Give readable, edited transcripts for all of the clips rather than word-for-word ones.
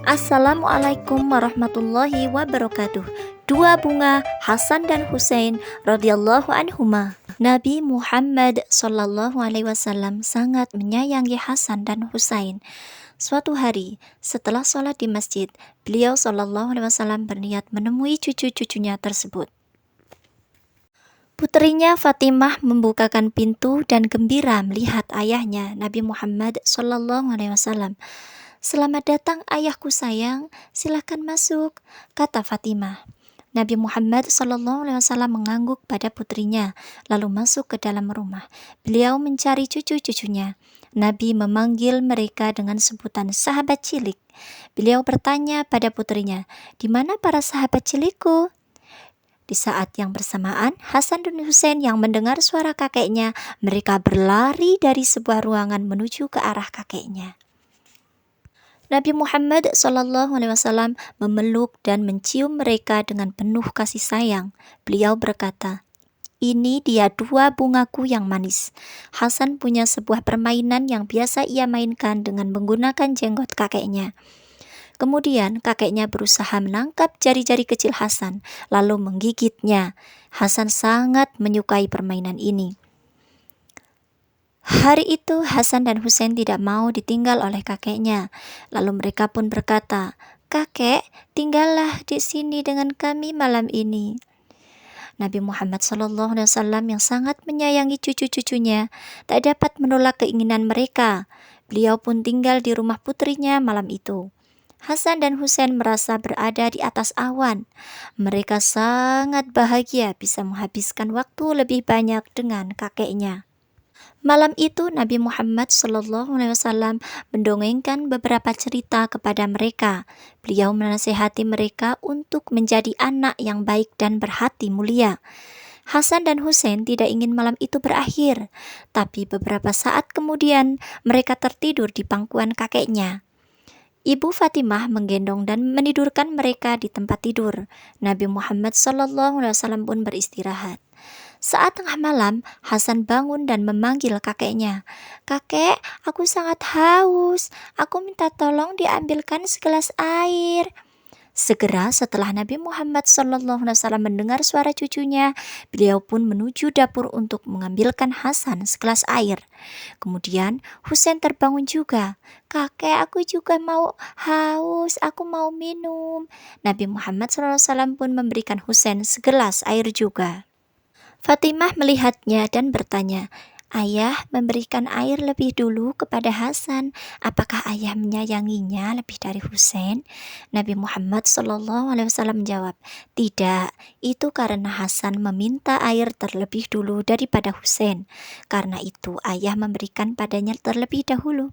Assalamualaikum warahmatullahi wabarakatuh. Dua bunga Hasan dan Husain radhiyallahu anhuma. Nabi Muhammad sallallahu alaihi wasallam sangat menyayangi Hasan dan Husain. Suatu hari, setelah sholat di masjid, beliau sallallahu alaihi wasallam berniat menemui cucu-cucunya tersebut. Putrinya Fatimah membukakan pintu dan gembira melihat ayahnya, Nabi Muhammad sallallahu alaihi wasallam. "Selamat datang ayahku sayang, silakan masuk," kata Fatimah. Nabi Muhammad SAW mengangguk pada putrinya, lalu masuk ke dalam rumah. Beliau mencari cucu-cucunya. Nabi memanggil mereka dengan sebutan sahabat cilik. Beliau bertanya pada putrinya, "Di mana para sahabat cilikku?" Di saat yang bersamaan, Hasan dan Husain yang mendengar suara kakeknya, mereka berlari dari sebuah ruangan menuju ke arah kakeknya. Nabi Muhammad SAW memeluk dan mencium mereka dengan penuh kasih sayang. Beliau berkata, "Ini dia dua bungaku yang manis." Hasan punya sebuah permainan yang biasa ia mainkan dengan menggunakan jenggot kakeknya. Kemudian kakeknya berusaha menangkap jari-jari kecil Hasan, lalu menggigitnya. Hasan sangat menyukai permainan ini. Hari itu Hasan dan Husain tidak mau ditinggal oleh kakeknya. Lalu mereka pun berkata, "Kakek, tinggallah di sini dengan kami malam ini." Nabi Muhammad SAW yang sangat menyayangi cucu-cucunya tak dapat menolak keinginan mereka. Beliau pun tinggal di rumah putrinya malam itu. Hasan dan Husain merasa berada di atas awan. Mereka sangat bahagia bisa menghabiskan waktu lebih banyak dengan kakeknya. Malam itu Nabi Muhammad SAW mendongengkan beberapa cerita kepada mereka. Beliau menasihati mereka untuk menjadi anak yang baik dan berhati mulia. Hasan dan Husain tidak ingin malam itu berakhir, tapi beberapa saat kemudian mereka tertidur di pangkuan kakeknya. Ibu Fatimah menggendong dan menidurkan mereka di tempat tidur. Nabi Muhammad SAW pun beristirahat. Saat tengah malam, Hasan bangun dan memanggil kakeknya. "Kakek, aku sangat haus. Aku minta tolong diambilkan segelas air." Segera setelah Nabi Muhammad SAW mendengar suara cucunya, beliau pun menuju dapur untuk mengambilkan Hasan segelas air. Kemudian Husain terbangun juga. "Kakek, aku juga mau haus, aku mau minum." Nabi Muhammad SAW pun memberikan Husain segelas air juga. Fatimah melihatnya dan bertanya, "Ayah memberikan air lebih dulu kepada Hasan. Apakah ayah menyayanginya lebih dari Husain?" Nabi Muhammad SAW menjawab, "Tidak, itu karena Hasan meminta air terlebih dulu daripada Husain. Karena itu ayah memberikan padanya terlebih dahulu."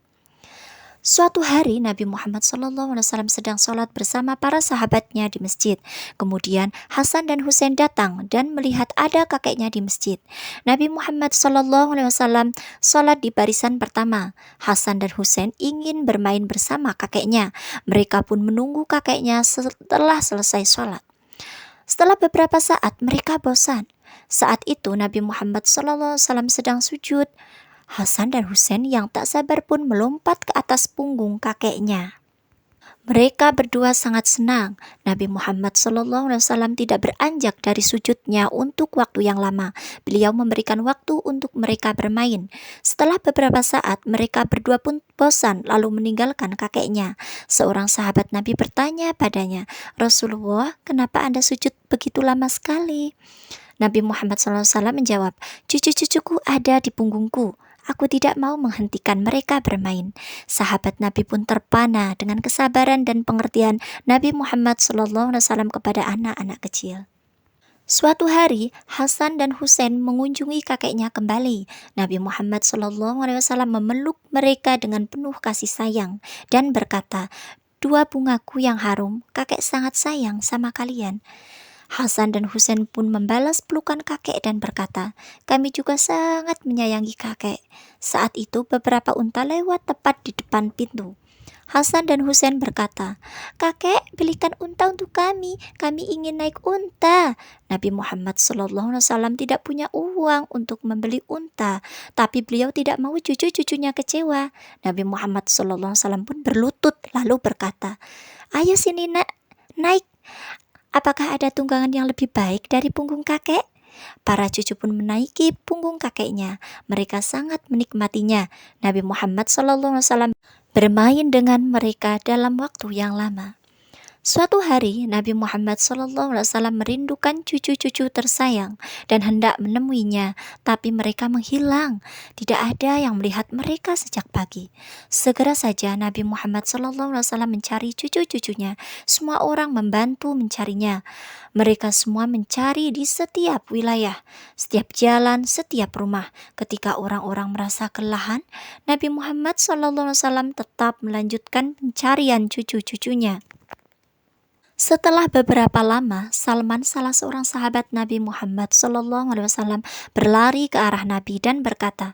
Suatu hari Nabi Muhammad SAW sedang sholat bersama para sahabatnya di masjid. Kemudian Hasan dan Husain datang dan melihat ada kakeknya di masjid. Nabi Muhammad SAW sholat di barisan pertama. Hasan dan Husain ingin bermain bersama kakeknya. Mereka pun menunggu kakeknya setelah selesai sholat. Setelah beberapa saat mereka bosan. Saat itu Nabi Muhammad SAW sedang sujud. Hasan dan Husain yang tak sabar pun melompat ke atas punggung kakeknya. Mereka berdua sangat senang. Nabi Muhammad SAW tidak beranjak dari sujudnya untuk waktu yang lama. Beliau memberikan waktu untuk mereka bermain. Setelah beberapa saat, mereka berdua pun bosan lalu meninggalkan kakeknya. Seorang sahabat Nabi bertanya padanya, "Rasulullah, kenapa Anda sujud begitu lama sekali?" Nabi Muhammad SAW menjawab, "Cucu-cucuku ada di punggungku. Aku tidak mau menghentikan mereka bermain." Sahabat Nabi pun terpana dengan kesabaran dan pengertian Nabi Muhammad SAW kepada anak-anak kecil. Suatu hari, Hasan dan Husain mengunjungi kakeknya kembali. Nabi Muhammad SAW memeluk mereka dengan penuh kasih sayang dan berkata, "Dua bungaku yang harum, kakek sangat sayang sama kalian." Hasan dan Husain pun membalas pelukan kakek dan berkata, "Kami juga sangat menyayangi kakek." Saat itu beberapa unta lewat tepat di depan pintu. Hasan dan Husain berkata, "Kakek, belikan unta untuk kami ingin naik unta." Nabi Muhammad SAW tidak punya uang untuk membeli unta, tapi beliau tidak mau cucu-cucunya kecewa. Nabi Muhammad SAW pun berlutut lalu berkata, "Ayo sini nak, naik. Apakah ada tunggangan yang lebih baik dari punggung kakek?" Para cucu pun menaiki punggung kakeknya. Mereka sangat menikmatinya. Nabi Muhammad SAW bermain dengan mereka dalam waktu yang lama. Suatu hari, Nabi Muhammad SAW merindukan cucu-cucu tersayang dan hendak menemuinya, tapi mereka menghilang. Tidak ada yang melihat mereka sejak pagi. Segera saja Nabi Muhammad SAW mencari cucu-cucunya. Semua orang membantu mencarinya. Mereka semua mencari di setiap wilayah, setiap jalan, setiap rumah. Ketika orang-orang merasa kelelahan, Nabi Muhammad SAW tetap melanjutkan pencarian cucu-cucunya. Setelah beberapa lama, Salman, salah seorang sahabat Nabi Muhammad SAW, berlari ke arah Nabi dan berkata,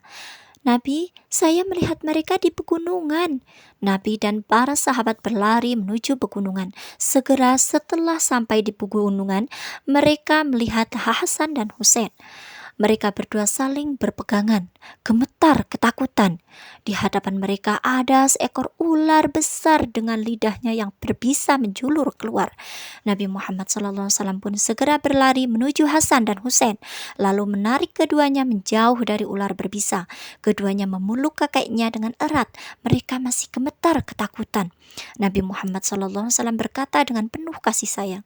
"Nabi, saya melihat mereka di pegunungan." Nabi dan para sahabat berlari menuju pegunungan. Segera setelah sampai di pegunungan, mereka melihat Hasan dan Husain. Mereka berdua saling berpegangan, gemetar ketakutan. Di hadapan mereka ada seekor ular besar dengan lidahnya yang berbisa menjulur keluar. Nabi Muhammad SAW pun segera berlari menuju Hasan dan Husain, lalu menarik keduanya menjauh dari ular berbisa. Keduanya memeluk kakeknya dengan erat. Mereka masih gemetar ketakutan. Nabi Muhammad SAW berkata dengan penuh kasih sayang,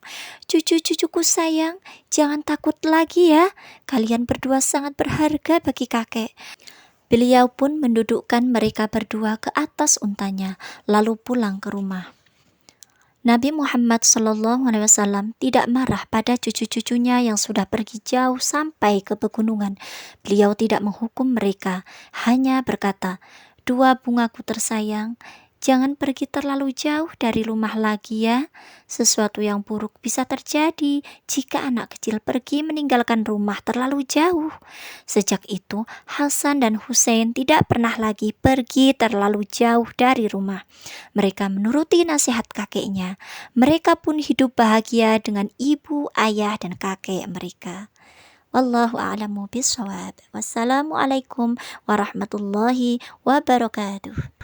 "Cucu-cucuku sayang, jangan takut lagi ya. Kalian berdua sangat berharga bagi kakek." Beliau pun mendudukkan mereka berdua ke atas untanya, lalu pulang ke rumah. Nabi Muhammad SAW tidak marah pada cucu-cucunya yang sudah pergi jauh sampai ke pegunungan. Beliau tidak menghukum mereka, hanya berkata, "Dua bungaku tersayang, jangan pergi terlalu jauh dari rumah lagi ya. Sesuatu yang buruk bisa terjadi jika anak kecil pergi meninggalkan rumah terlalu jauh." Sejak itu, Hasan dan Husain tidak pernah lagi pergi terlalu jauh dari rumah. Mereka menuruti nasihat kakeknya. Mereka pun hidup bahagia dengan ibu, ayah, dan kakek mereka. Wallahu a'lamu bishawab. Wassalamualaikum warahmatullahi wabarakatuh.